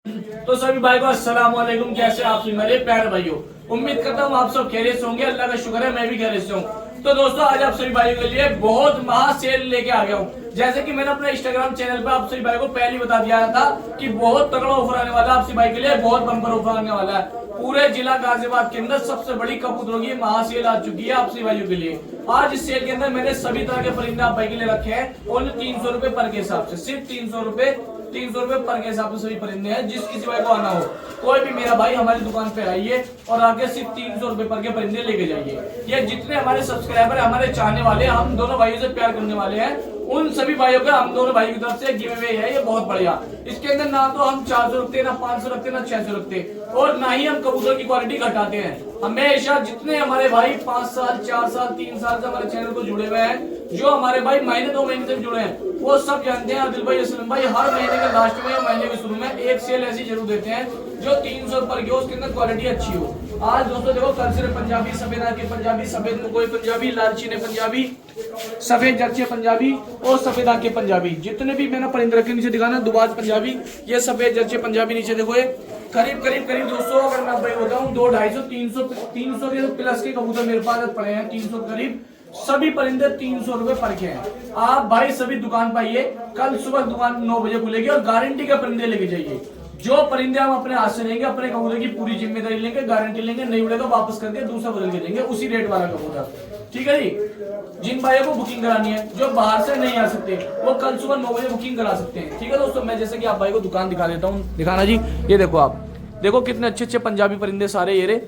तो सभी भाई को अस्सलाम वालेकुम। कैसे आप मेरे प्यारे भाइयों, उम्मीद करता हूँ आप सब खैरियत से होंगे। अल्लाह का शुक्र है मैं भी खैरियत से हूँ। तो दोस्तों आज आप सभी भाइयों के लिए बहुत महा सेल लेके आ गया हूँ। जैसे कि मैंने अपने इंस्टाग्राम चैनल पर आप सभी भाई को पहले बता दिया था कि बहुत तगड़ा ऑफर आने वाला है आप सभी भाई के लिए, बहुत बम्पर ऑफर आने वाला है। पूरे जिला गाजियाबाद के अंदर सबसे बड़ी कबूतरों की महासेल आ चुकी है आप सभी भाइयों के लिए। आज इस सेल के अंदर मैंने सभी तरह के परिंदे आप भाई के लिए रखे हैं। ओनली 300 रुपए पर के हिसाब से, सिर्फ 300 रुपए पर के हिसाब से सभी परिंदे हैं। जिस किसी भाई को आना हो, कोई भी मेरा भाई हमारी दुकान पे आइए और आके सिर्फ 300 रुपए पर के परिंदे लेके जाइए। ये जितने हमारे सब्सक्राइबर हमारे चाहने वाले, हम दोनों भाइयों से प्यार करने वाले हैं, उन सभी भाइयों का हम दोनों भाई की तरफ से गिव अवे है। ये बहुत बढ़िया। इसके अंदर ना तो हम 400 रखते, ना 500 रखते, ना 600 रखते, और ना ही हम कबूतर की क्वालिटी घटाते हैं। हमेशा जितने हमारे भाई 5 साल 4 साल 3 साल से हमारे चैनल को जुड़े हुए हैं, जो हमारे भाई महीने 2 महीने से जुड़े हैं, वो सब जानते हैं आदिल भाई, असलम भाई हर महीने के लास्ट में या महीने के शुरू में एक सेल ऐसी जरूर देते हैं जो 300 पर की हो, उसके अंदर क्वालिटी अच्छी हो। आज दोस्तों देखो, कल सिर्फ पंजाबी सफेद आंखें पंजाबी, सफेद मुकोई पंजाबी, लालची ने पंजाबी, सफेद जर्चे पंजाबी और सफेद आंखें पंजाबी, जितने भी मैंने परिंदे रखे नीचे दिखाना, दुबाज पंजाबी, ये सफेद जर्चे पंजाबी नीचे देखो। ये करीब दोस्तों, अगर मैं भाई बताऊं 200, 250, 300 के प्लस के कबूतर मेरे पास पड़े हैं। 300 करीब सभी परिंदे 300 रुपए पर के हैं। आप भाई सभी दुकान पर आइए, कल सुबह दुकान 9 बजे खुलेगी और गारंटी के परिंदे लेके जाइए। जो परिंदे हम अपने हाथ से लेंगे, अपने कबूतर की पूरी जिम्मेदारी लेंगे, गारंटी लेंगे, नहीं उड़ेगा वापस करके दूसरा बदल के देंगे उसी रेट वाला कबूतर। ठीक है जी। जिन भाइयों को बुकिंग करानी है, जो बाहर से नहीं आ सकते, वो कल सुबह 9 बजे बुकिंग करा सकते हैं। ठीक है दोस्तों, मैं जैसे कि आप भाई को दुकान दिखा देता हूँ। दिखाना जी, ये देखो, आप देखो कितने अच्छे अच्छे पंजाबी परिंदे सारे, ये रे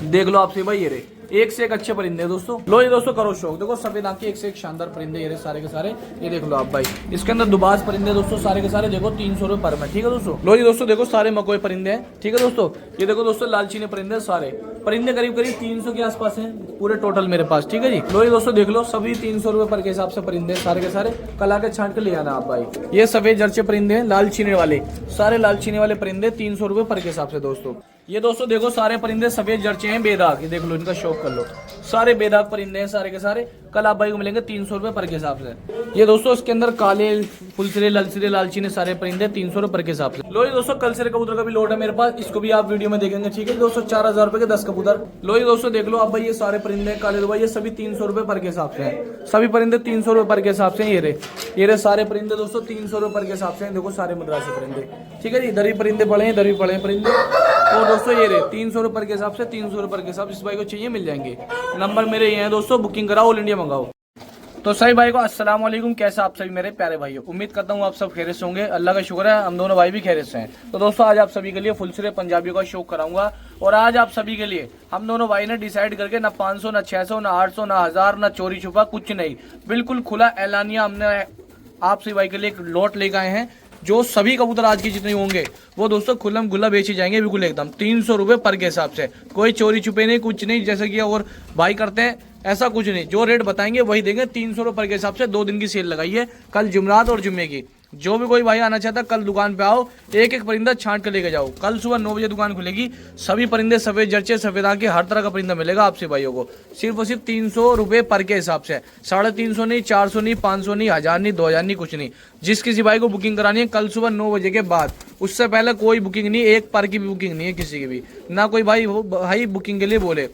देख लो आपसे भाई, ये रे एक से एक अच्छे परिंदे हैं दोस्तों। लो ये दोस्तों करो शौक, देखो सफेद आंखें एक से एक शानदार परिंदे, ये सारे के सारे, ये देख लो आप भाई। इसके अंदर दुबाज परिंदे दोस्तों सारे के सारे, देखो 300 रुपए पर में। ठीक है दोस्तों। लो ये दोस्तों देखो सारे मकोई परिंदे हैं। ठीक है दोस्तों, ये देखो दोस्तों लालची ने परिंदे, सारे परिंदे करीब 300 के आसपास हैं पूरे टोटल मेरे पास। ठीक है जी। लो ये दोस्तों देख लो, सभी 300 रुपए पर के हिसाब से परिंदे सारे के सारे, कल आके छांट के ले आना आप भाई। ये सफेद जर्चे परिंदे हैं, लाल चीने वाले, सारे लाल चीने वाले परिंदे 300 रुपए पर के हिसाब से दोस्तों। ये दोस्तों देखो सारे परिंदे सफेद जर्चे हैं, बेदाग, ये देख लो, इनका शौक कर लो, सारे बेदाग परिंदे हैं सारे के सारे। कल आप भाई को मिलेंगे 300 रुपए पर के हिसाब से। ये दोस्तों इसके अंदर काले फुलसिरे ललसिरे लालचीने सारे परिंदे 300 रुपए पर के हिसाब से। लो ये दोस्तों कल सिरे कबूतर का भी लोड है मेरे पास, इसको भी आप वीडियो में देखेंगे। ठीक है दोस्तों, 4000 रुपए के 10 कबूतर। लो ये दोस्तों देख लो आप भाई, ये सारे परिंदे काले दुबई, ये सभी 300 रुपए पर के हिसाब से हैं। सभी परिंदे 300 रुपए पर के हिसाब से। ये रे सारे परिंदे दोस्तों 300 रुपए पर के हिसाब से। देखो सारे मद्रासी परिंदे। ठीक है जी। दरी परिंदे पड़े हैं, दरी पड़े हैं परिंदे। और दोस्तों ये रे 300 रुपए के हिसाब से, 300 रुपए के हिसाब, इस भाई को चाहिए मिल जाएंगे। नंबर मेरे ये हैं दोस्तों, बुकिंग कराओ, ऑल इंडिया मंगाओ। तो सभी भाई को अस्सलाम वालेकुम। कैसे आप सभी मेरे प्यारे भाइयों, उम्मीद करता हूँ आप सब खैरियत से होंगे। अल्लाह का शुक्र है हम दोनों भाई भी खैरियत से हैं। तो दोस्तों आज आप सभी के लिए फुलसिरे पंजाबियों का शौक कराऊंगा, और आज आप सभी के लिए हम दोनों भाई ने डिसाइड करके ना 500 ना 600 ना 800 ना 1000 ना चोरी छुपा कुछ नहीं, बिल्कुल खुला ऐलानिया हमने आप सभी भाई के लिए एक लॉट लेकर आए हैं। जो सभी कबूतर आज की जितने होंगे वो दोस्तों खुल्लम गुल्ला बेचे जाएंगे, बिल्कुल एकदम 300 रुपए पर के हिसाब से। कोई चोरी छुपे नहीं, कुछ नहीं, जैसे कि और भाई करते हैं ऐसा कुछ नहीं। जो रेट बताएंगे वही देंगे, 300 रुपए पर के हिसाब से। 2 दिन की सेल लगाई है, कल जुमरात और जुम्मे की। जो भी कोई भाई आना चाहता है कल दुकान पे आओ, एक एक परिंदा छांट कर लेके जाओ। कल सुबह 9 बजे दुकान खुलेगी। सभी परिंदे सफेद जर्चे सफेद आंखें, हर तरह का परिंदा मिलेगा आपसे भाइयों को, सिर्फ और सिर्फ 300 रुपए पर के हिसाब से। 350 नहीं, 400 नहीं, 500 नहीं, 1000 नहीं, 2000 नहीं, कुछ नहीं। जिस किसी भाई को बुकिंग करानी है कल सुबह 9 बजे के बाद, उससे पहले कोई बुकिंग नहीं, एक पर की भी बुकिंग नहीं है किसी की भी, ना कोई भाई बुकिंग के लिए बोले।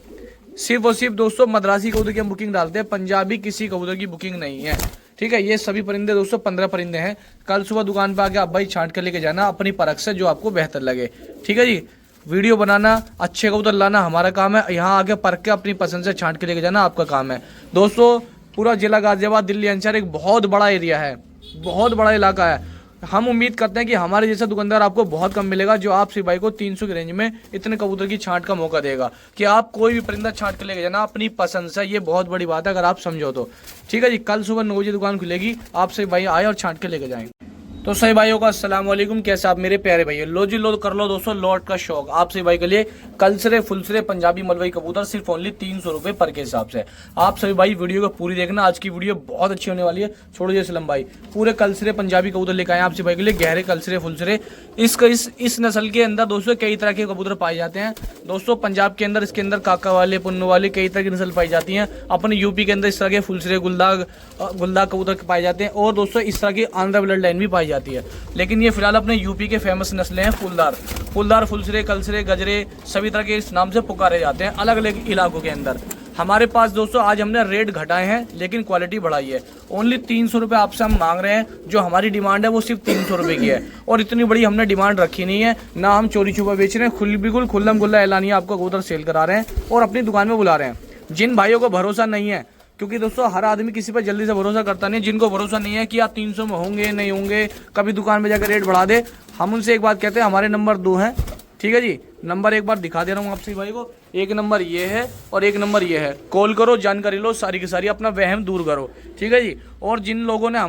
सिर्फ और सिर्फ दोस्तों मद्रासी कबूतर की हम बुकिंग डालते हैं, पंजाबी किसी कबूतर की बुकिंग नहीं है। ठीक है। ये सभी परिंदे दोस्तों 15 परिंदे हैं। कल सुबह दुकान पे आके आप भाई छांट कर लेके जाना अपनी परख से, जो आपको बेहतर लगे। ठीक है जी। वीडियो बनाना, अच्छे कबूतर लाना हमारा काम है, यहाँ आके परख के अपनी पसंद से छांट के लेके जाना आपका काम है। दोस्तों पूरा जिला गाजियाबाद दिल्ली अंचर एक बहुत बड़ा एरिया है, बहुत बड़ा इलाका है। हम उम्मीद करते हैं कि हमारे जैसा दुकानदार आपको बहुत कम मिलेगा, जो आप सिर्फ भाई को 300 की रेंज में इतने कबूतर की छांट का मौका देगा कि आप कोई भी परिंदा छांट के लेके जाना अपनी पसंद से। ये बहुत बड़ी बात है अगर आप समझो तो। ठीक है जी। कल सुबह 9 बजे दुकान खुलेगी, आपसे भाई आए और छांट के लेके जाएंगे। तो सही भाइयों का अस्सलाम वालेकुम। कैसे आप मेरे प्यारे भाइयों, लो जी लो कर लो दोस्तों लॉट का शौक आप सभी भाई के लिए। कल सिरे फुलसिरे पंजाबी मलवई कबूतर सिर्फ ओनली 300 रुपए पर के हिसाब से। आप सभी भाई वीडियो को पूरी देखना, आज की वीडियो बहुत अच्छी होने वाली है। छोड़ो जी सलम भाई, पूरे कल सिरे पंजाबी कबूतर लेकर आए आप सभी भाई के लिए, गहरे कल सिरे फुलसिरे। इस नस्ल के अंदर दोस्तों कई तरह के कबूतर पाए जाते हैं दोस्तों। पंजाब के अंदर इसके अंदर काका वाले, पुन्नू वाले, कई तरह की नस्ल पाई जाती है। अपने यूपी के अंदर इस तरह के फुलसिरे गुलदाग कबूतर पाए जाते हैं, और दोस्तों इस तरह की आंध्रा ब्लड लाइन भी पाई जाती है। लेकिन ये फिलहाल अपने यूपी के फेमस नस्लें हैं फूलदार, फुलसरे, कलसरे, गजरे, सभी तरह के इस नाम से पुकारे जाते हैं अलग अलग इलाकों के अंदर। हमारे पास दोस्तों आज हमने रेट घटाए हैं लेकिन क्वालिटी बढ़ाई है। ओनली 300 रुपये आपसे हम मांग रहे हैं। जो हमारी डिमांड है वो सिर्फ 300 रुपये की है और इतनी बड़ी हमने डिमांड रखी नहीं है। ना हम चोरी छुपा बेच रहे हैं, बिल्कुल खुल्लम खुल्ला एलानिया आपको कबूतर सेल करा रहे हैं और अपनी दुकान में बुला रहे हैं। जिन भाइयों को भरोसा नहीं है, क्योंकि दोस्तों हर आदमी किसी पर जल्दी से भरोसा करता नहीं है, जिनको भरोसा नहीं है कि आप 300 में होंगे नहीं होंगे, कभी दुकान में जाकर रेट बढ़ा दे, हम उनसे एक बात कहते हैं, हमारे नंबर 2 हैं, ठीक है जी। नंबर एक बार दिखा दे रहा हूँ आपसे भाई को, एक नंबर ये है और एक नंबर ये है। कॉल करो, जानकारी लो, सारी की सारी अपना वहम दूर करो, ठीक है जी। और जिन लोगों ने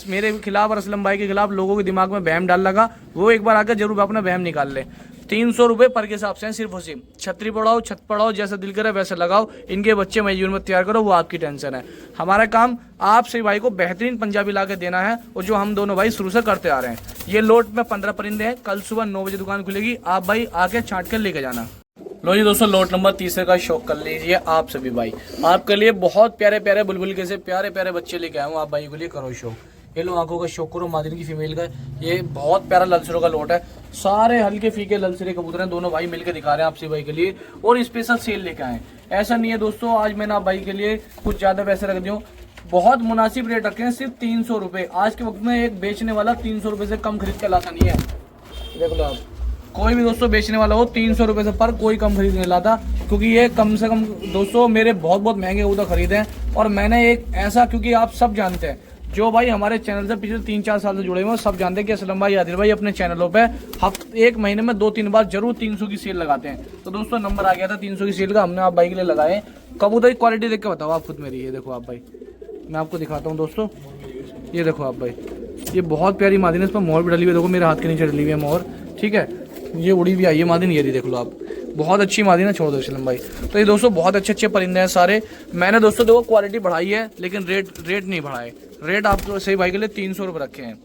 मेरे खिलाफ और असलम भाई के खिलाफ लोगों के दिमाग में वहम डाल लगा, वो एक बार आकर जरूर अपना वहम निकाल ले। 300 रुपये पर के हिसाब से हैं सिर्फ और सिर्फ। छतरी पढ़ाओ, छत पढ़ाओ, जैसा दिल करे वैसे लगाओ, इनके बच्चे मजदूर में तैयार करो, वो आपकी टेंशन है। हमारा काम आप सभी भाई को बेहतरीन पंजाबी ला के देना है और जो हम दोनों भाई शुरू से करते आ रहे हैं। ये लोट में 15 परिंदे हैं। कल सुबह 9 बजे दुकान खुलेगी, आप भाई आके छांट कर लेके जाना। लो जी दोस्तों, लोट नंबर 30 का शौक कर लीजिए आप सभी भाई। आपके लिए बहुत प्यारे प्यारे बुलबुल के से प्यारे प्यारे बच्चे लेके आए हूँ, आप भाई के लिए करो शौक। ये लो आंखों का शौक करो, मादिन की फीमेल का। ये बहुत प्यारा ललसरों का लोट है, सारे हल्के फीके ललसरे कबूतर हैं, दोनों भाई मिलकर दिखा रहे हैं आपसे भाई के लिए और स्पेशल सेल लेके आए। ऐसा नहीं है दोस्तों आज मैंने आप भाई के लिए कुछ ज्यादा पैसे रख दियो, बहुत मुनासिब रेट रखे हैं, सिर्फ 300 रुपये। आज के वक्त में एक बेचने वाला 300 रुपये से कम खरीद के लाता नहीं है। देख लो आप, कोई भी दोस्तों बेचने वाला हो 300 रुपये से पर कोई कम खरीद नहीं लाता, क्योंकि ये कम से कम दोस्तों मेरे बहुत महंगे कबूतर खरीदे हैं। और मैंने एक ऐसा, क्योंकि आप सब जानते हैं जो भाई हमारे चैनल से पिछले 3-4 साल से जुड़े हुए हैं, सब जानते हैं कि असलम भाई, आदिल भाई अपने चैनलों पे एक महीने में 2-3 बार जरूर 300 की सेल लगाते हैं। तो दोस्तों नंबर आ गया था 300 की सेल का, हमने आप भाई के लिए लगाए। कबूतर की क्वालिटी देख के बताओ आप खुद मेरी। ये देखो आप भाई, मैं आपको दिखाता हूँ दोस्तों, ये देखो आप भाई, ये बहुत प्यारी मादिन है, इस पर मोहर भी डली हुई है, देखो मेरे हाथ के नीचे डली हुई है मोहर, ठीक है। ये उड़ी भी आई है मादिन, ये देख लो आप, बहुत अच्छी मादिन है, छोड़ दो असलम भाई। तो ये दोस्तों बहुत अच्छे परिंदे हैं सारे। मैंने दोस्तों देखो क्वालिटी बढ़ाई है लेकिन रेट नहीं बढ़ाए। रेट आपको सही भाई के लिए 300 रुपये रखे हैं।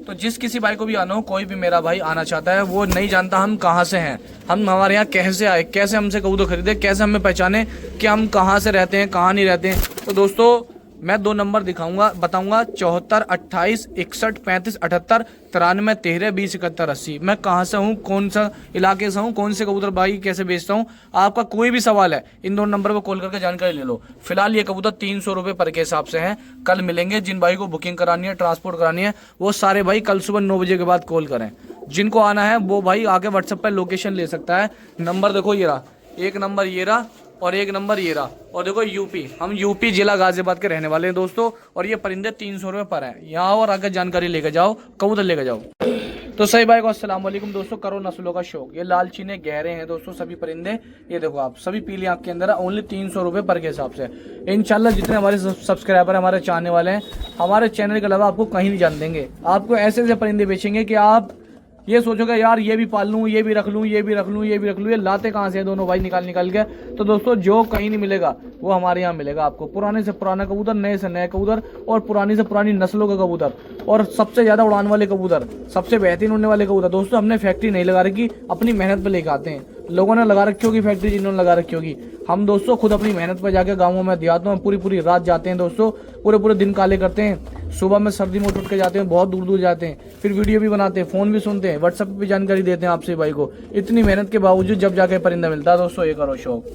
तो जिस किसी भाई को भी आना हो, कोई भी मेरा भाई आना चाहता है, वो नहीं जानता हम कहाँ से हैं, हम हमारे यहाँ कैसे आए, कैसे हमसे कबूतर खरीदे, कैसे हमें पहचाने कि हम कहाँ से रहते हैं, कहाँ नहीं रहते हैं। तो दोस्तों मैं 2 नंबर दिखाऊंगा, बताऊंगा 74 28 61 35 78 93 13 20 71 80। मैं कहाँ से हूँ, कौन सा इलाके से हूँ, कौन से कबूतर भाई कैसे बेचता हूँ। आपका कोई भी सवाल है, इन 2 नंबर पर कॉल करके जानकारी ले लो। फिलहाल ये कबूतर 300 रुपये पर के हिसाब से हैं। कल मिलेंगे। जिन भाई को बुकिंग करानी है, ट्रांसपोर्ट करानी है, वो सारे भाई कल सुबह 9 बजे के बाद कॉल करें। जिनको आना है वो भाई आके व्हाट्सएप पर लोकेशन ले सकता है। नंबर देखो ये रहा, एक नंबर ये रहा और एक नंबर ये रहा। और देखो यूपी, हम यूपी जिला गाजियाबाद के रहने वाले हैं दोस्तों। और ये परिंदे 300 रुपये पर है। यहाँ और आगे जानकारी लेके जाओ, कबूतर लेके जाओ। तो सही भाई को अस्सलाम वालेकुम दोस्तों, करो नस्लों का शौक। ये लाल चीने गहरे हैं दोस्तों सभी परिंदे, ये देखो आप, सभी पीली आंख के अंदर है। ओनली 300 रुपये पर के हिसाब से। इंशाल्लाह जितने हमारे सब्सक्राइबर हमारे चाहने वाले हैं, हमारे चैनल के अलावा आपको कहीं नहीं जान देंगे। आपको ऐसे ऐसे परिंदे बेचेंगे कि आप ये सोचोगे यार ये भी पाल लूँ, ये भी रख लूँ, ये भी रख लूँ, ये भी रख लूँ। ये लाते कहाँ से हैं दोनों भाई निकाल के। तो दोस्तों जो कहीं नहीं मिलेगा वो हमारे यहाँ मिलेगा आपको। पुराने से पुराना कबूतर, नए से नए कबूतर और पुरानी से पुरानी नस्लों का कबूतर और सबसे ज़्यादा उड़ान वाले कबूतर, सबसे बेहतरीन उड़ने वाले कबूतर। दोस्तों हमने फैक्ट्री नहीं लगा रखी, अपनी मेहनत पर लेकर आते हैं। लोगों ने लगा रखी होगी फैक्ट्री, जिन्होंने लगा रखी होगी। हम दोस्तों खुद अपनी मेहनत पर जाके गाँवों में, देहातों में पूरी रात जाते हैं दोस्तों, पूरे दिन काले करते हैं। सुबह में सर्दी में उठ के जाते हैं, बहुत दूर जाते हैं, फिर वीडियो भी बनाते हैं, फ़ोन भी सुनते हैं, व्हाट्सएप पे भी जानकारी देते हैं आपसे भाई को। इतनी मेहनत के बावजूद जब जाके परिंदा मिलता है दोस्तों, ये करो शौक।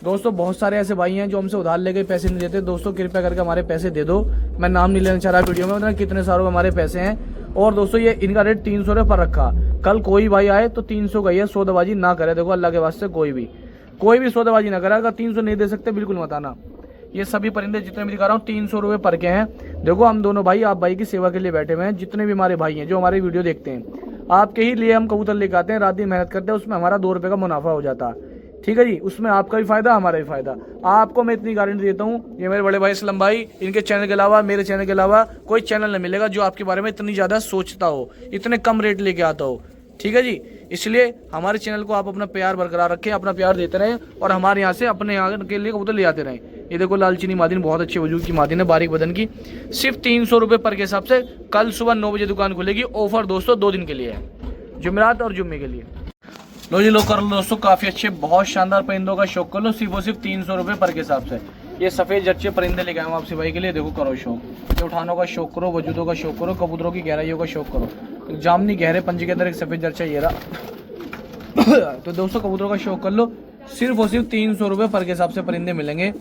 दोस्तों बहुत सारे ऐसे भाई हैं जो हमसे उधार लेके पैसे नहीं देते। दोस्तों कृपया करके हमारे पैसे दे दो। मैं नाम नहीं लेना चाह रहा वीडियो में, मतलब कितने सारों हमारे पैसे हैं। और दोस्तों ये इनका रेट 300 रुपये पर रखा। कल कोई भाई आए तो 300 का ही है, सौदेबाजी ना करे। देखो अल्लाह के वास्ते कोई भी सौदेबाजी ना करे। अगर 300 नहीं दे सकते बिल्कुल मत आना। ये सभी परिंदे जितने भी दिखा रहा हूँ 300 रुपये पर के हैं। देखो हम दोनों भाई आप भाई की सेवा के लिए बैठे हुए हैं। जितने भी हमारे भाई हैं जो हमारे वीडियो देखते हैं, आपके ही लिए हम कबूतर लेकर आते हैं, रात दिन मेहनत करते हैं, उसमें हमारा 2 रुपये का मुनाफा हो जाता है। ठीक है जी, उसमें आपका भी फायदा, हमारा भी फायदा। आपको मैं इतनी गारंटी देता हूँ, ये मेरे बड़े भाई असलम भाई, इनके चैनल के अलावा, मेरे चैनल के अलावा कोई चैनल नहीं मिलेगा जो आपके बारे में इतनी ज़्यादा सोचता हो, इतने कम रेट लेके आता हो। ठीक है जी, इसलिए हमारे चैनल को आप अपना प्यार बरकरार रखें, अपना प्यार देते रहें और हमारे यहाँ से अपने यहाँ के लिए कबूतर ले आते रहें। ये देखो लालचीनी मादिन, बहुत अच्छे वजूद की मादिन है, बारीक बदन की, सिर्फ 300 रुपये पर के हिसाब से। कल सुबह 9 बजे दुकान खुलेगी। ऑफर दोस्तों 2 दिन के लिए है, जुमेरात और जुम्मे के लिए। लो जी लो कर लो दोस्तों, काफ़ी अच्छे बहुत शानदार परिंदों का शौक कर लो, सिर्फ और सिर्फ 300 रुपये पर के हिसाब से। ये सफ़ेद जर्चे परिंदे लेके आए हूँ आपसे भाई के लिए। देखो करो शौक, ये उठानों का शौक करो, वजूदों का शौक करो, कबूतरों की गहराइयों का शौक करो। जामनी गहरे पंजे के अंदर एक सफ़ेद जर्चा ये रहा। तो दोस्तों कबूतरों का शौक कर लो, सिर्फ और सिर्फ 300 रुपये पर के हिसाब से परिंदे मिलेंगे।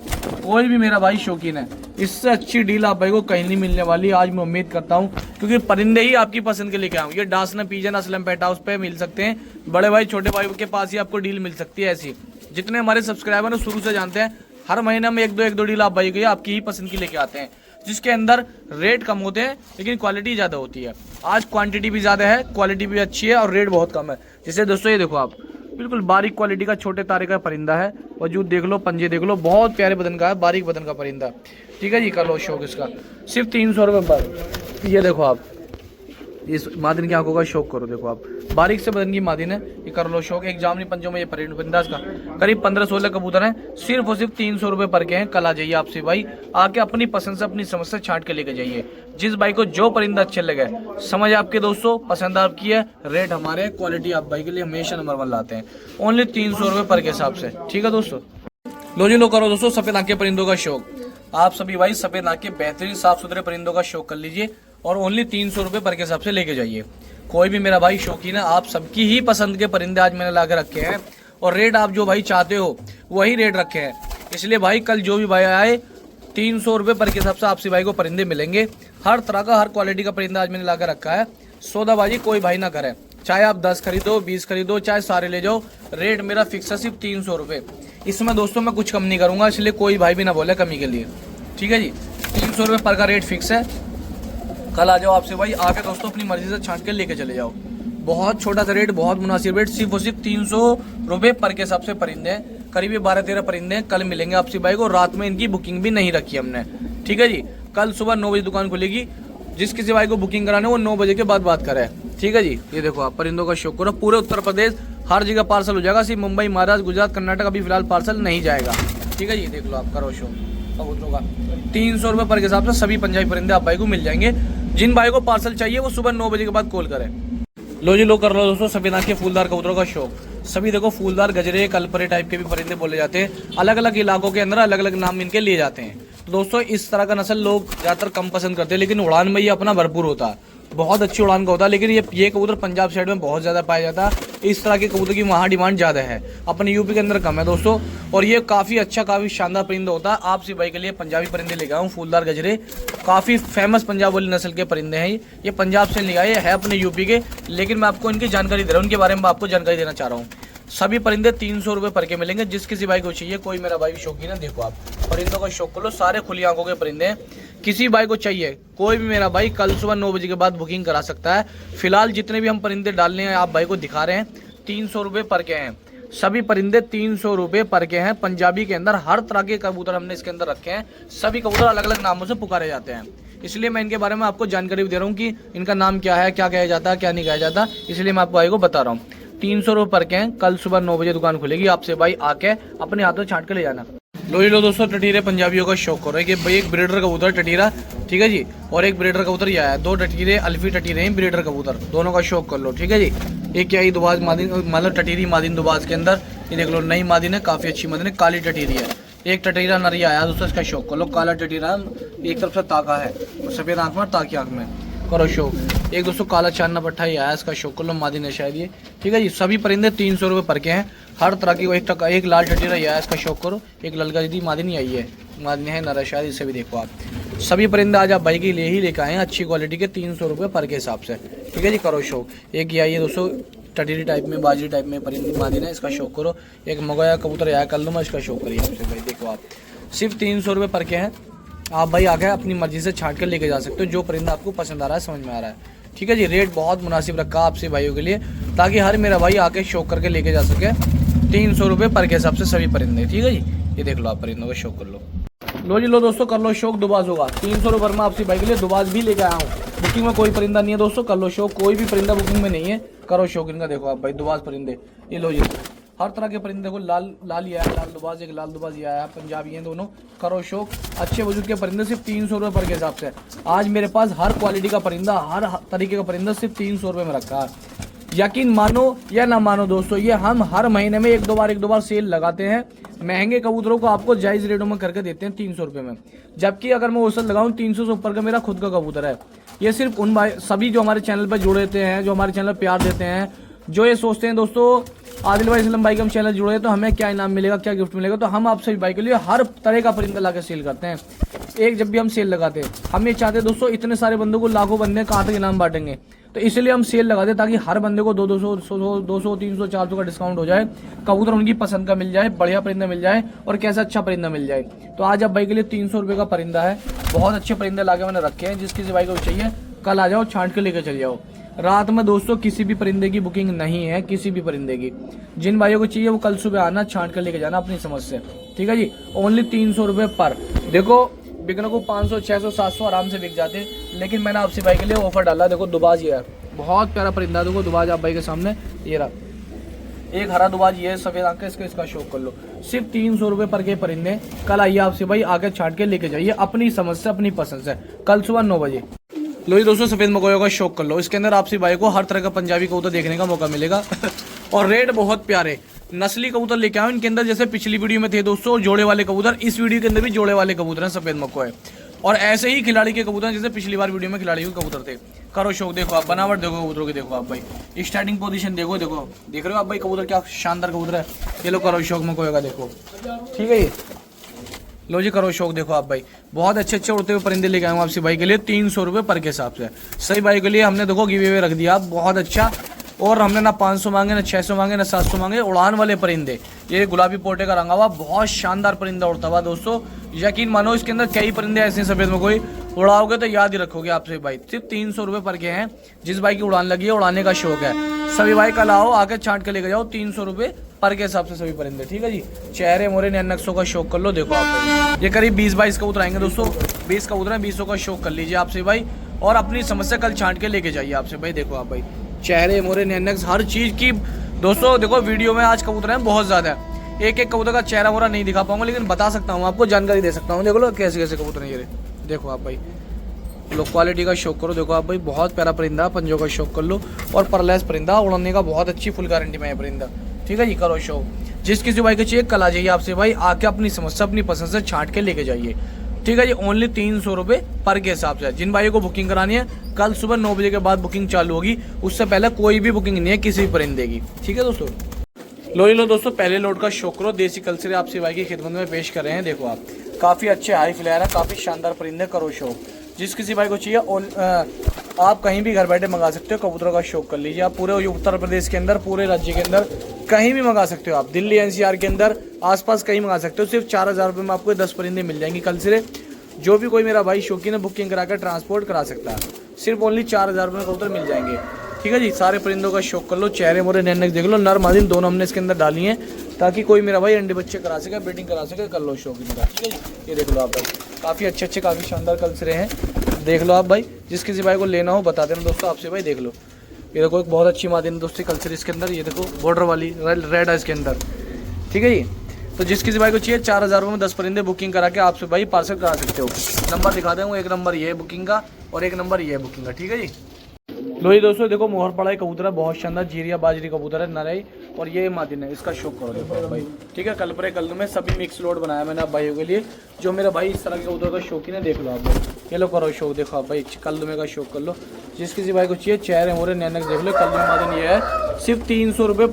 कोई भी मेरा भाई शौकीन है, इससे अच्छी डील आप भाई को कहीं नहीं मिलने वाली। आज मैं उम्मीद करता हूँ, क्योंकि परिंदे ही आपकी पसंद के लेके आऊँ। ये Dasna pigeon Aslam pet house पे मिल सकते हैं, बड़े भाई छोटे भाई के पास ही आपको डील मिल सकती है। ऐसी जितने हमारे सब्सक्राइबर हैं शुरू से जानते हैं, हर महीने में एक दो डील आप भाई को आपकी ही पसंद की लेके आते हैं, जिसके अंदर रेट कम होते हैं लेकिन क्वालिटी ज़्यादा होती है। आज क्वांटिटी भी ज़्यादा है, क्वालिटी भी अच्छी है और रेट बहुत कम है। जैसे दोस्तों ये देखो आप, बिल्कुल बारीक क्वालिटी का छोटे तारे का परिंदा है। वजूद देख लो, पंजे देख लो, बहुत प्यारे बदन का है, बारीक बदन का परिंदा। ठीक है जी, कर लो शौक इसका सिर्फ 300 रुपये पर। ये देखो आप, इस मादिन की आंखों का शौक करो। देखो आप, बारीक से बदन की मादिन है, ये कर लो शौक। एक जामनी पंजों में ये परिंदा का करीब 15-16 कबूतर हैं, सिर्फ और सिर्फ 300 रुपये पर के हैं। कल आ जाइए आपसे भाई, आके अपनी पसंद से अपनी समझ से छांट के लेके जाइए। जिस भाई को जो परिंदा अच्छे लगे, समझ आपके दोस्तों, पसंद आपकी है, रेट हमारे, क्वालिटी आप भाई के लिए हमेशा नंबर 1 लाते हैं। ओनली 300 रुपये पर के हिसाब से। ठीक है दोस्तों, लो जी लो करो दोस्तों सफ़ेद आंख के परिंदों का शौक। आप सभी भाई सफ़ेद आंख के बेहतरीन साफ सुथरे परिंदों का शौक कर लीजिए और ओनली 300 रुपये पर के हिसाब से लेके जाइए। कोई भी मेरा भाई शौकीन है, आप सबकी ही पसंद के परिंदे आज मैंने ला के रखे हैं और रेट आप जो भाई चाहते हो वही रेट रखे हैं। इसलिए भाई कल जो भी भाई आए, 300 रुपये पर के हिसाब से आपसे भाई को परिंदे मिलेंगे। हर तरह का, हर क्वालिटी का परिंदा आज मैंने ला के रखा है। सौदाबाजी कोई भाई ना करे, चाहे आप 10 खरीदो, 20 खरीदो, चाहे सारे ले जाओ, रेट मेरा फिक्स है सिर्फ 300 रुपये। इसमें दोस्तों मैं कुछ कम नहीं करूँगा, इसलिए कोई भाई भी ना बोले कमी के लिए। ठीक है जी, 300 रुपये पर का रेट फिक्स है। कल आ जाओ आपसे भाई, आके दोस्तों अपनी मर्जी से छांट के लेके चले जाओ। बहुत छोटा सा रेट, बहुत मुनासिब रेट, सिर्फ और सिर्फ 300 रुपये पर के हिसाब से परिंदे हैं। करीब 12-13 परिंदे हैं, कल मिलेंगे आपसे भाई को। रात में इनकी बुकिंग भी नहीं रखी हमने। ठीक है जी, कल सुबह 9 बजे दुकान खुलेगी। जिस किसी भाई को बुकिंग कराने वो 9 बजे के बाद बात करें। ठीक है जी, ये देखो आप परिंदों का शौक करो। पूरे उत्तर प्रदेश हर जगह पार्सल हो जाएगा, सिर्फ मुंबई, महाराष्ट्र, गुजरात, कर्नाटक अभी फिलहाल पार्सल नहीं जाएगा। ठीक है जी, देख लो आप, करो शौक कबूतरों का। 300 रुपये पर के हिसाब से सभी पंजाबी परिंदे आप भाई को मिल जाएंगे। जिन भाई को पार्सल चाहिए वो सुबह 9 बजे के बाद कॉल करें। लो जी लो कर लो दोस्तों सफ़ेद आंख के फूलदार कबूतरों का शौक। सभी देखो फूलदार, गजरे, कलपरे टाइप के भी परिंदे बोले जाते हैं। अलग अलग इलाकों के अंदर अलग अलग नाम इनके लिए जाते हैं। तो दोस्तों इस तरह का नस्ल लोग ज़्यादातर कम पसंद करते हैं, लेकिन उड़ान में ये अपना भरपूर होता है, बहुत अच्छी उड़ान का होता है। लेकिन ये कबूतर पंजाब साइड में बहुत ज़्यादा पाया जाता है। इस तरह के कबूतर की वहाँ डिमांड ज़्यादा है, अपने यूपी के अंदर कम है दोस्तों। और ये काफ़ी अच्छा, काफ़ी शानदार परिंदा होता है। आप सी भाई के लिए पंजाबी परिंदे लेके आऊँ, फूलदार गजरे, काफ़ी फेमस पंजाब वाली नस्ल के परिंदे हैं। ये पंजाब से ले आए हैं अपने यूपी के, लेकिन मैं आपको इनकी जानकारी दे रहा हूँ, उनके बारे में आपको जानकारी देना चाह रहा हूँ। सभी परिंदे 300 रुपये पर के मिलेंगे। जिस किसी भाई को चाहिए, कोई मेरा भाई शौकीन है, देखो आप परिंदों का शौक कर लो। सारे खुली आंखों के परिंदे हैं। किसी भाई को चाहिए, कोई भी मेरा भाई कल सुबह 9 बजे के बाद बुकिंग करा सकता है। फिलहाल जितने भी हम परिंदे डालने हैं आप भाई को दिखा रहे हैं, 300 रुपये पर के हैं। सभी परिंदे 300 रुपये पर के हैं। पंजाबी के अंदर हर तरह के कबूतर हमने इसके अंदर रखे हैं। सभी कबूतर अलग अलग नामों से पुकारे जाते हैं, इसलिए मैं इनके बारे में आपको जानकारी भी दे रहा हूँ कि इनका नाम क्या है, क्या कहा जाता है, क्या नहीं कहा जाता। इसलिए मैं आपको भाई को बता रहा हूँ। 300 रुपये पर के हैं। कल सुबह 9 बजे दुकान खुलेगी, आपसे भाई आके अपने हाथों छांट के ले जाना। लो दोस्तों टटीरे पंजाबियों का शौक करो कि भाई एक ब्रीडर कबूतर टटीरा, ठीक है जी, और एक ब्रीडर कबूतर ये आया। 2 टटीरे अल्फी टटीरे हैं, ब्रीडर कबूतर, दोनों का शौक कर लो। ठीक है जी, एक क्या ही दुबाज मादिन, मतलब टटीरी मादिन दुबाज के अंदर, ये देख लो नई मादिन है, काफ़ी अच्छी मादिन है, काली टटीरी है। एक टटीरा नरिया आया दोस्तों, इसका शौक कर लो। काला टटीरा एक तरफ से ताका है, सफ़ेद आँख में, ताकि आँख में, करो शौक। एक दोस्तों काला चांदना पट्टा ही आया, इसका शौक कर लो, मादिन है शायद ये। ठीक है जी, सभी परिंदे 300 रुपये पर के हैं। हर तरह की एक लाल टटीरा आया, इसका शौक करो। एक ललका दीदी मादिन ही आई है, मादिन है नरा शायद, इसे भी देखो आप। सभी परिंदे आज आप भाई के लिए ही लेकर आए हैं, अच्छी क्वालिटी के, 300 रुपये पर के हिसाब से। ठीक है जी, करो शौक। एक ये आई है दोस्तों टटीरी टाइप में, बाजरी टाइप में परिंदे मादिन है, इसका शौक करो। एक मगोया कबूतर आया कल में, इसका शौक करिए आपसे भाई, देखो आप। सिर्फ 300 रुपये पर के हैं। आप भाई आके अपनी मर्जी से छांट कर लेके जा सकते हो, जो परिंदा आपको पसंद आ रहा है, समझ में आ रहा है। ठीक है जी, रेट बहुत मुनासिब रखा आपसे भाइयों के लिए, ताकि हर मेरा भाई आके शौक करके लेके जा सके। 300 रुपये पर के हिसाब से सभी परिंदे। ठीक है जी, ये देख लो आप परिंदों का शौक कर लो। लो जी लो दोस्तों, कर लो शौक दुबाज होगा। 300 रुपये में आपसे भाई के लिए दुबाज भी लेके आया हूँ। बुकिंग में कोई परिंदा नहीं है दोस्तों, कर लो शौक। कोई भी परिंदा बुकिंग में नहीं है, करो शौक इनका। देखो आप भाई दुबाज परिंदे, ये लो जी, हर तरह के परिंदे को, लाल ये आया, लाल दुबाज, एक लाल दुबाज ये आया, पंजाबी हैं दोनों, करो शौक। अच्छे वजूद के परिंदे सिर्फ 300 रुपये पर के हिसाब से। आज मेरे पास हर क्वालिटी का परिंदा, हर तरीके का परिंदा सिर्फ 300 रुपये में रखा है। यकीन मानो या ना मानो दोस्तों, ये हम हर महीने में एक दो बार सेल लगाते हैं। महंगे कबूतरों को आपको जायज़ रेटों में करके देते हैं 300 रुपये में, जबकि अगर मैं औसत लगाऊं 300 से ऊपर का मेरा खुद का कबूतर है। ये सिर्फ उन भाई सभी जो हमारे चैनल पर जुड़े रहते हैं, जो हमारे चैनल पर प्यार देते हैं, जो ये सोचते हैं दोस्तों आदिल भाई इस्लाम भाई के हम चैनल जुड़े तो हमें क्या इनाम मिलेगा, क्या गिफ्ट मिलेगा, तो हम आप सभी भाई के लिए हर तरह का परिंदा ला के सेल करते हैं। एक जब भी हम सेल लगाते हैं, हम ये चाहते हैं दोस्तों इतने सारे बंदों को, लाखों बंदे कहाँ तक इनाम बांटेंगे, तो इसलिए हम सेल लगाते हैं ताकि हर बंदे को 200, 300, 400 का डिस्काउंट हो जाए, कबूतर उनकी पसंद का मिल जाए, बढ़िया परिंदा मिल जाए और कैसा अच्छा परिंदा मिल जाए। तो आज आप भाई के लिए 300 रुपये का परिंदा है, बहुत अच्छे परिंदे ला के मैंने रखे हैं। जिस किसी भाई को चाहिए कल आ जाओ, छांट के लेकर चल जाओ। रात में दोस्तों किसी भी परिंदे की बुकिंग नहीं है, किसी भी परिंदे की। जिन भाइयों को चाहिए वो कल सुबह आना, छांट कर लेके जाना अपनी समझ से, ठीक है जी। ओनली 300 रुपये पर। देखो बिकने को 500, 600, 700 आराम से बिक जाते, लेकिन मैंने आपसे भाई के लिए ऑफर डाला। देखो दुबाज ये है, बहुत प्यारा परिंदा। देखो दुबाज आप भाई के सामने ये रहा, एक हरा दुबाज ये है, सफेद आंखें, इसका शौक कर लो। सिर्फ 300 रुपये पर के परिंदे। कल आइए आपसे भाई, आके छांट के लेके जाइए अपनी समझ से, अपनी पसंद से, कल सुबह 9 बजे। लो जी दोस्तों, सफेद मकोयों का शौक कर लो। इसके अंदर आपसी भाई को हर तरह का पंजाबी कबूतर देखने का मौका मिलेगा और रेट बहुत प्यारे। नस्ली कबूतर लेके आओ इनके अंदर, जैसे पिछली वीडियो में थे दोस्तों जोड़े वाले कबूतर, इस वीडियो के अंदर भी जोड़े वाले कबूतर हैं सफेद मकोय, और ऐसे ही खिलाड़ी के कबूतर जैसे पिछली बार वीडियो में खिलाड़ी के कबूतर थे। करो शौक, देखो आप बनावट देखो कबूतरों की, देखो आप भाई स्टार्टिंग पोजीशन देखो, देखो देख रहे हो आप भाई कबूतर क्या शानदार कबूतर है। ये लो करो शौक मकोय का देखो, ठीक है। ये लो जी करो शौक, देखो आप भाई बहुत अच्छे अच्छे उड़ते हुए परिंदे लेके आए हूँ आपसे भाई के लिए 300 रुपये पर के हिसाब से। सही भाई के लिए हमने देखो गिव अवे रख दिया बहुत अच्छा, और हमने ना 500 मांगे, ना 600 मांगे, ना 700 मांगे। उड़ान वाले परिंदे, ये गुलाबी पोटे का रंगा हुआ बहुत शानदार परिंदा उड़ता हुआ दोस्तों। यकीन मानो इसके अंदर कई परिंदे ऐसे हैं सफेद में, कोई उड़ाओगे तो याद ही रखोगे आपसे भाई। सिर्फ 300 रुपये पर के हैं। जिस भाई की उड़ान लगी है, उड़ाने का शौक है, सभी भाई कल आओ, आके छांट के लेके जाओ 300 रुपये पर के हिसाब से सभी परिंदे, ठीक है जी। चेहरे मोरे नैन नक्शों का शौक कर लो। देखो आप भाई ये करीब 20-22 कबूतर आएंगे दोस्तों, 20 कबूतर हैं, 20 का शौक कर लीजिए आपसे भाई, और अपनी समस्या कल छांट के लेके जाइए आपसे भाई। देखो आप भाई चेहरे मोरे नैन नक्श हर चीज़ की दोस्तों। देखो वीडियो में आज कबूतर हैं बहुत ज़्यादा, एक एक कबूतर का चेहरा मोरा नहीं दिखा पाऊंगा, लेकिन बता सकता हूँ आपको, जानकारी दे सकता हूँ। देखो लो कैसे कैसे कबूतर हैं ये, देखो आप भाई। लो क्वालिटी का शौक करो, देखो आप भाई बहुत प्यारा परिंदा, पंजों का शौक कर लो, और परलेस परिंदा, उड़ने का बहुत अच्छी फुल गारंटी में है परिंदा, ठीक है जी। करो शौक, जिस किसी भाई को चाहिए कल आ जाइए आपसे भाई, आके अपनी समस्या अपनी पसंद से छांट के लेके जाइए, ठीक है जी। ओनली 300 रुपये पर के हिसाब से। जिन भाइयों को बुकिंग करानी है कल सुबह 9 बजे के बाद बुकिंग चालू होगी, उससे पहले कोई भी बुकिंग नहीं है किसी भी परिंदे की, ठीक है दोस्तों। लो दोस्तों, पहले लोड का शौक करो, देसी कल्चर आपसी भाई की खिदमत में पेश कर रहे हैं। देखो आप काफ़ी अच्छे हाई फ्लायर है, काफ़ी शानदार परिंदे। करो शौक, जिस किसी भाई को चाहिए आप कहीं भी घर बैठे मंगा सकते हो, कबूतरों का शौक कर लीजिए आप। पूरे उत्तर प्रदेश के अंदर, पूरे राज्य के अंदर कहीं भी मंगा सकते हो आप, दिल्ली NCR के अंदर आसपास कहीं मंगा सकते हो। सिर्फ 4000 रुपये में आपको 10 परिंदे मिल जाएंगे कल से। जो भी कोई मेरा भाई शौकीन है बुकिंग करा कर ट्रांसपोर्ट करा सकता है, सिर्फ ओनली 4000 रुपये में कबूतर मिल जाएंगे, ठीक है जी। सारे परिंदों का शौक कर लो, चेहरे मोरे नैन नक्श देख लो, नर मादिन दोनों हमने इसके अंदर डाली हैं, ताकि कोई मेरा भाई अंडे बच्चे करा सके, ब्रीडिंग करा सके। कर लो शौक इनका, ठीक है जी। ये देख लो आप भाई काफ़ी अच्छे काफ़ी शानदार कल्चरे हैं, देख लो आप भाई। जिस किसी भाई को लेना हो बता देना दोस्तों आपसे भाई। देख लो ये देखो एक बहुत अच्छी मादिन दोस्तों कल्चर इसके अंदर, ये देखो बॉर्डर वाली रेड है इसके अंदर, ठीक है जी। तो जिस किसी भाई को चाहिए 4000 रुपये में 10 परिंदे बुकिंग करा के आपसे भाई पार्सल करा सकते हो। नंबर दिखा दूँगा, एक नंबर ये है बुकिंग का और एक नंबर ये है बुकिंग का, ठीक है जी। लो ये दोस्तों देखो मोहर पड़ा कबूतर है, बहुत शानदार जीरिया बाजरी कबूतर है, नरई, और ये मादिन है, इसका शौक करो देखो भाई, ठीक है। कल पर कल में सभी मिक्स लोड बनाया मैंने आप भाइयों के लिए, जो मेरा भाई इस तरह के कबूतर का शौकीन है। देख लो आप भाई, ये लो करो शौक, देखो आप भाई कल में का शौक कर लो। जिस किसी भाई को चाहिए चेहरे मोरे नैन नक्श देख लो, कल में मादिन ये है, सिर्फ 300 रुपये,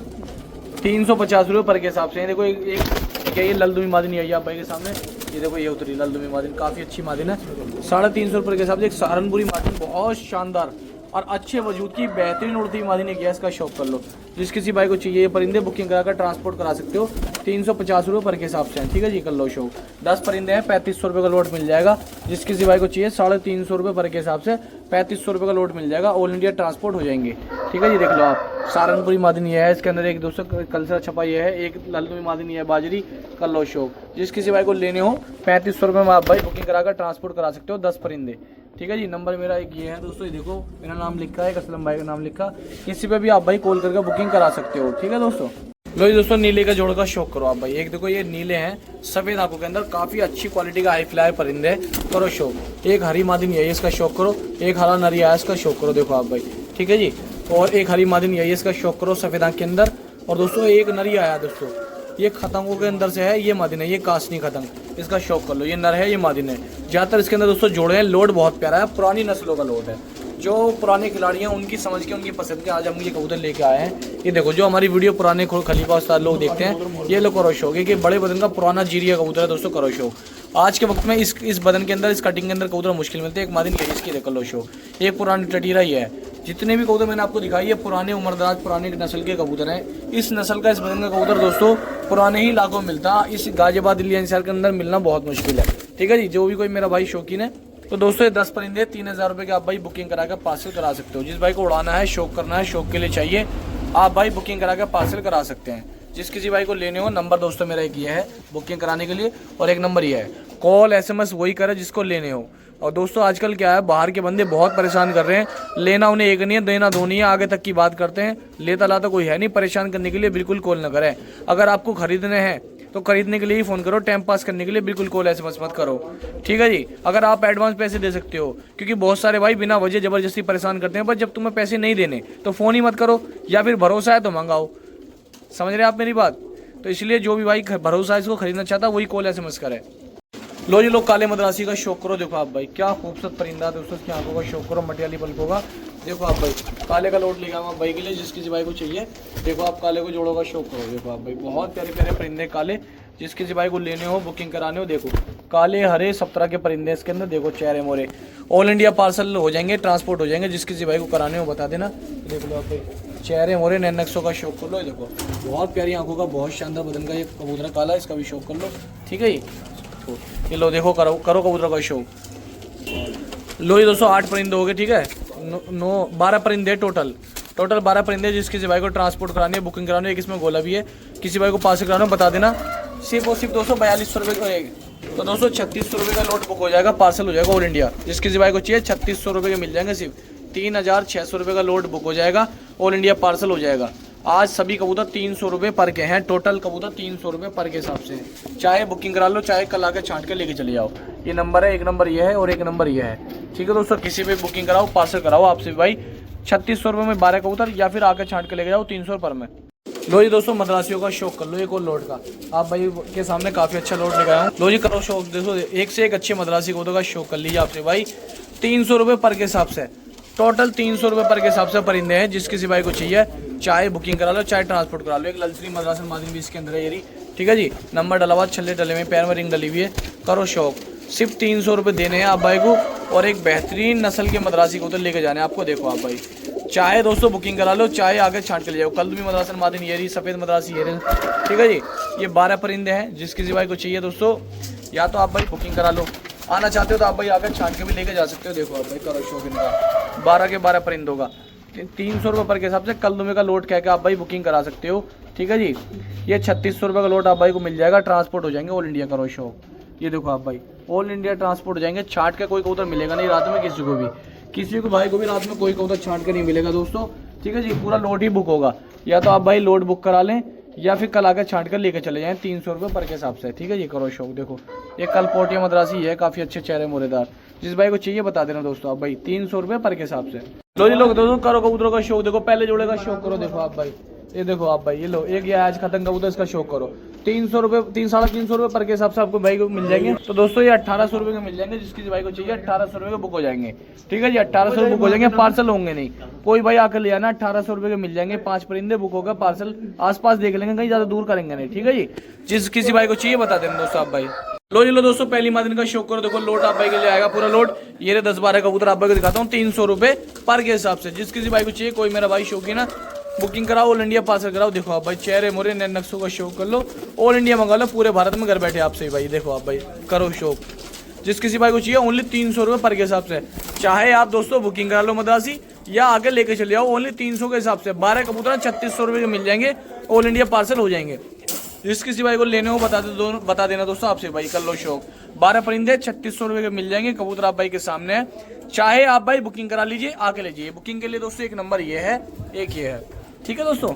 350 रुपये पर के हिसाब से। देखो एक ये ललदुमी मादिन है आप भाई के सामने, ये देखो ये उतरी ललदुमी मादिन, काफ़ी अच्छी मादिन है, 350 रुपये के हिसाब से। एक सहारनपुरी मादिन बहुत शानदार और अच्छे वजूद की बेहतरीन उड़ती हुई मादिन है, गैस का शौक कर लो। जिस किसी भाई को चाहिए ये परिंदे बुकिंग कराकर ट्रांसपोर्ट करा सकते हो, 350 रुपये पर के हिसाब से, ठीक है जी। कर लो शौक, 10 परिंदे हैं, 3500 रुपये का लोड मिल जाएगा। जिस किसी भाई को चाहिए 350 रुपये पर के हिसाब से 3500 रुपये का लोड मिल जाएगा, ऑल इंडिया ट्रांसपोर्ट हो जाएंगे, ठीक है जी। देख लो आप सहारनपुरी मादिन ये है, इसके अंदर एक दोस्तों कल्चर छपा ये है, एक ललदुमी मादिन ये है बाजरी। कर लो शौक, जिस किसी भाई को लेने हो 3500 रुपये में आप भाई बुकिंग कराकर ट्रांसपोर्ट करा सकते हो 10 परिंदे, ठीक है जी। नंबर मेरा एक ये है दोस्तों, ये देखो मेरा नाम लिखा है, एक असलम भाई का नाम लिखा, किसी पे भी आप भाई कॉल करके बुकिंग करा सकते हो, ठीक है दोस्तों। लो जी दोस्तों, नीले का जोड़ का शौक करो आप भाई। एक देखो ये नीले हैं सफ़ेद आंखों के अंदर, काफ़ी अच्छी क्वालिटी का हाई फ्लायर परिंदे हैं, करो शौक। एक हरी मादिन यही इसका शौक करो, एक हरा नरिया है इसका शौक करो, देखो आप भाई, ठीक है जी। और एक हरी मादिन यही इसका शौक करो सफ़ेद आंख के अंदर। और दोस्तों एक नरी आया दोस्तों, ये खतंगों के अंदर से है, ये मादिन है, ये कासनी खतंग, इसका शौक कर लो। ये नर है, ये मादिन है। ज़्यादातर इसके अंदर दोस्तों जोड़े हैं। लोड बहुत प्यारा है, पुरानी नस्लों का लोड है। जो पुराने खिलाड़ी हैं उनकी समझ के, उनकी पसंद के आज हम ये कबूतर लेके आए हैं। ये देखो, जो हमारी वीडियो पुराने खलीफा उस्ताद लोग देखते हैं, ये लोग करो शौक है कि बड़े बदन का पुराना जीरिया कबूतर है दोस्तों, करो शौक। आज के वक्त में इस बदन के अंदर, इस कटिंग के अंदर कबूतर मुश्किल मिलते हैं। एक मादिन ये इसकी कर लो शौक, एक पुरानी टटीरा ही है। जितने भी कबूतर मैंने आपको दिखाई है पुराने उम्रदराज, पुराने नस्ल के कबूतर हैं। इस नस्ल का, इस बदन का कबूतर दोस्तों पुराने ही इलाकों में मिलता, इस गाजियाबाद दिल्ली एनसीआर के अंदर मिलना बहुत मुश्किल है। ठीक है जी, जो भी कोई मेरा भाई शौकीन है तो दोस्तों ये 10 परिंदे 3000 रुपये के आप भाई बुकिंग करा कर पार्सल करा सकते हो। जिस भाई को उड़ाना है, शौक करना है, शौक के लिए चाहिए, आप भाई बुकिंग करा कर पार्सल करा सकते हैं। जिस किसी भाई को लेने हो, नंबर दोस्तों मेरा एक ये है बुकिंग कराने के लिए, और एक नंबर ये है। कॉल SMS वही करे जिसको लेने हो। और दोस्तों आजकल क्या है, बाहर के बंदे बहुत परेशान कर रहे हैं। लेना उन्हें एक नहीं है, देना दो नहीं है, आगे तक की बात करते हैं। लेता लाता कोई है नहीं, परेशान करने के लिए बिल्कुल कॉल न करें। अगर आपको खरीदने हैं तो खरीदने के लिए ही फ़ोन करो, टाइम पास करने के लिए बिल्कुल कॉल SMS मत करो। ठीक है जी। अगर आप एडवांस पैसे दे सकते हो, क्योंकि बहुत सारे भाई बिना वजह ज़बरदस्ती परेशान करते हैं, पर जब तुम्हें पैसे नहीं देने तो फ़ोन ही मत करो, या फिर भरोसा है तो मंगाओ। समझ रहे हैं आप मेरी बात? तो इसलिए जो भी भाई भरोसा है, इसको खरीदना चाहता वही कॉल SMS करे। लो जी लोग, काले मद्रासी का शौक करो। देखो आप भाई, क्या खूबसूरत परिंदा है दोस्तों, उसकी आंखों का शौक करो, मटियाली पलकों का। देखो आप भाई, काले का लोट लेगा आप भाई के लिए, जिस किसी भाई को चाहिए। देखो आप काले को जोड़ों का शौक करो। देखो आप भाई, बहुत प्यारे प्यारे परिंदे काले, जिस किसी भाई को लेने हो, बुकिंग कराने हो। देखो काले हरे सब तरह के परिंदे इसके अंदर। देखो चेहरे मोरे, ऑल इंडिया पार्सल हो जाएंगे, ट्रांसपोर्ट हो जाएंगे। जिस किसी भाई को कराने हो बता देना। देख लो आप भाई, चेहरे मोरे नैनक्सों का शौक कर लो। देखो बहुत प्यारी आंखों का, बहुत शानदार बदन का ये कबूतर काला, इसका भी शौक कर लो। ठीक है जी। ये लो देखो, करो कबूतर का शौक। लो ये दोस्तों 8 परिंदे हो गए। ठीक है, 12 परिंदे टोटल 12 परिंदे। जिस किसी भाई को ट्रांसपोर्ट करानी है, बुकिंग करानी है, एक इसमें गोला भी है, किसी भाई को पास कराना बता देना। सिर्फ और सिर्फ 242 रुपये का, तो दोस्तों 3600 रुपये का लोड बुक हो जाएगा, पार्सल हो जाएगा ऑल इंडिया। जिस किसी भाई को चाहिए 3600 रुपये के मिल जाएंगे। सिर्फ 3600 रुपये का लोड बुक हो जाएगा, ऑल इंडिया पार्सल हो जाएगा। आज सभी कबूतर 300 रुपये पर के हैं, टोटल कबूतर 300 रुपये पर के हिसाब से। चाहे बुकिंग करा लो, चाहे कल आके छांट के लेके चले जाओ। ये नंबर है, एक नंबर ये है और एक नंबर ये है। ठीक है दोस्तों, किसी भी बुकिंग कराओ, पार्सल कराओ आपसे भाई 3600 रुपये में 12 कबूतर, या फिर आके छांट के लेके जाओ 300 पर में। लो जी दोस्तों, मद्रासियों का शौक कर लो, एक और लोड का। आप भाई के सामने काफ़ी अच्छा लोड लगाया हूँ। लो जी करो शौक। देखो एक से एक अच्छे मद्रासी कबूतर का शौक कर लीजिए आपसे भाई। 300 रुपये पर के हिसाब से, टोटल 300 रुपये पर के हिसाब से परिंदे हैं। जिस किसी भाई को चाहिए, चाहे बुकिंग करा लो, चाहे ट्रांसपोर्ट करा लो। एक ललसरी मद्रासन मादिन भी इसके अंदर है ये। ठीक है जी। नंबर डला हुआ, छल्ले डले हुए, पैर में रिंग डली हुई है। करो शौक। सिर्फ 300 रुपये देने हैं आप भाई को, और एक बेहतरीन नस्ल के मद्रासी कबूतर लेके जाने आपको। देखो आप भाई, चाहे दोस्तों बुकिंग करा लो, चाहे आगे छांट के ले जाओ। कल भी मद्रासन मादिन ये रही, सफ़ेद मद्रासी ये रही। ठीक है जी। ये 12 परिंदे हैं। जिस किसी भाई को चाहिए दोस्तों, या तो आप भाई बुकिंग करा लो, आना चाहते हो तो आप भाई आगे छांट के भी लेके जा सकते हो। देखो आप भाई, करो शौक इनका 12 के 12 परिंदों का 300 रुपये पर के हिसाब से कल दुमे का लोड कह के आप भाई बुकिंग करा सकते हो। ठीक है जी। ये 3600 रुपये का लोड आप भाई को मिल जाएगा, ट्रांसपोर्ट हो जाएंगे ऑल इंडिया। करो शौक। ये देखो आप भाई, ऑल इंडिया ट्रांसपोर्ट हो जाएंगे। छांट के कोई कबूतर मिलेगा नहीं रात में किसी को भी, किसी को भाई को भी रात में कोई कबूतर छांट के नहीं मिलेगा दोस्तों। ठीक है जी। पूरा लोड ही बुक होगा, या तो आप भाई लोड बुक करा लें, या फिर कल आकर छांट कर लेके चले जाएं 300 रुपये पर के हिसाब से। ठीक है जी। करो शौक। देखो ये कल पोटिया मद्रासी है, काफ़ी अच्छे चेहरे मोरेदार। जिस भाई को चाहिए बता देना दोस्तों आप भाई, 300 रुपये पर के हिसाब से। लो जी लोग दोस्तों, करो कबूतरों का शौक। देखो पहले जोड़े का शौक करो। देखो आप भाई, ये देखो आप भाई, ये लो एक ये आज खत्म कबूतर, इसका शौक करो। 300 रुपये, 300-350 रुपये पर के हिसाब से आपको भाई को मिल जाएंगे। तो दोस्तों ये 1800 रुपये के मिल जाएंगे। जिसकी भाई को चाहिए 1800 रुपये के बुक हो जाएंगे। ठीक है जी। 1800 बुक हो जाएंगे, पार्सल होंगे नहीं। कोई भाई आकर ले आना, 1800 रुपये के मिल जाएंगे। 5 परिंदे बुक होगा, पार्सल आसपास देख लेंगे, कहीं ज़्यादा दूर करेंगे नहीं। ठीक है जी। जिस किसी भाई को चाहिए बता देना दोस्तों आप भाई। लो जी लो दोस्तों, पहली मादिन का शौक करो। देखो लोड आप भाई के लिए आएगा, पूरा लोड। ये 10-12 कबूतर आप भाई को दिखाता हूँ 300 रुपये पर के हिसाब से। जिस किसी भाई को चाहिए, कोई मेरा भाई शौकीन है, बुकिंग कराओ, ऑल इंडिया पार्सल कराओ। देखो आप भाई, चेहरे मोरे नए नक्शों का शौक कर लो, ऑल इंडिया मंगा लो, पूरे भारत में घर बैठे आपसे भाई। देखो आप भाई, करो शौक। जिस किसी भाई को चाहिए ओनली 300 रुपये पर के हिसाब से। चाहे आप दोस्तों बुकिंग करा लो मद्रासी, या आगे लेके चले जाओ, ओनली 300 के हिसाब से। 12 कबूतर 3600 रुपये के मिल जाएंगे, ऑल इंडिया पार्सल हो जाएंगे। जिस किसी भाई को लेने हो बता देना दोस्तों आपसे भाई, कर लो शौक। 12 परिंदे 3600 रुपये के मिल जाएंगे। कबूतर आप भाई के सामने है, चाहे आप भाई बुकिंग करा लीजिए, आके लीजिए। बुकिंग के लिए दोस्तों एक नंबर ये है, एक ये है। ठीक है दोस्तों।